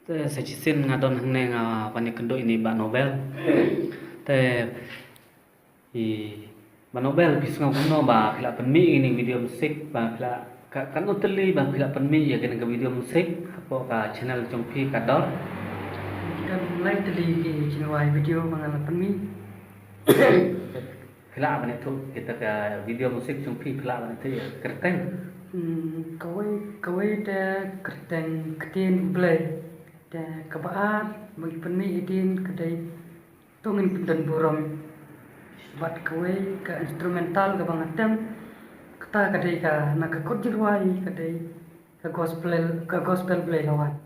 Saya cisin ngadon hang panik kendo ini Mbak Nobel. Mbak Nobel bis ngomong ba pila penmi ini video musik ba pila kan uteli ba pila penmi ya kena ke video musik apa ka channel Jongpi Kador. Kita mulai tadi di channel video mengenai penmi. Pila apa itu kita ke video musik Jongpi pila apa itu ya kerteng. Kawai ada kerteng ketin blay. Dan kebaat bagi penmi idin kedai tungin pendan burung buat kawai ke instrumental ke bangatem kita kedai ke nak ke kujirwai kedai ke gospel play lawan.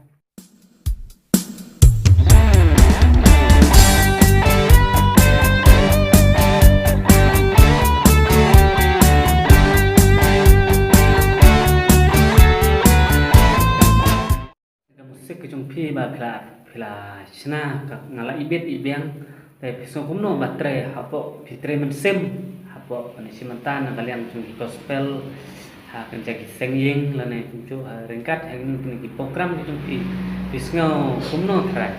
Musik ke Jongpi ba pila china ngala ibet ibeng tapi so kumno batre hapo fitre mensem hapo panisimantan kalian Jongpi gospel ha kencaki sengying lane kuncu ringkat yang ini program ke Jongpi bisngau kumno trai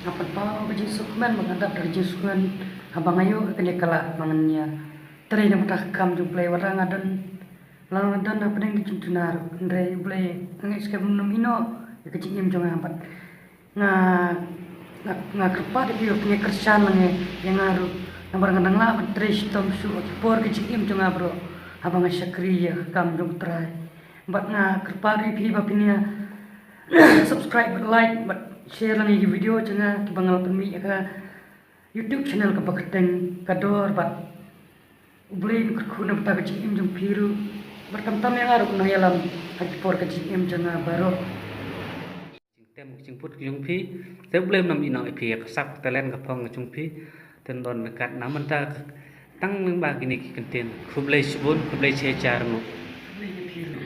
Apa pa baju sukman menghadap dari sukan abang ayo kene kala mangannya teri na matakam ju play warang adon lang adon apa nang dicunar ndre play ngai skam nomino kecil jong ampat nga kerpa di punya kersan yang ngaruh yang barang lah betres tom su por kecil jong bro abang syakri ya kam jong try bat nga kerpa di bapinya subscribe like bat share lagi video jangan kebangal penmi ka YouTube channel ke bakateng kador bat boleh kuna bata kecil jong biru bertam-tam yang ngaruh na yalam por kecil jong baru tem jemput ke Jongpi saya boleh nam ino ipi sak talent ke phong ke Jongpi ten don kat naman ta tang nang ba kini kenten kublai subun kublai cecar mo Boleh biru.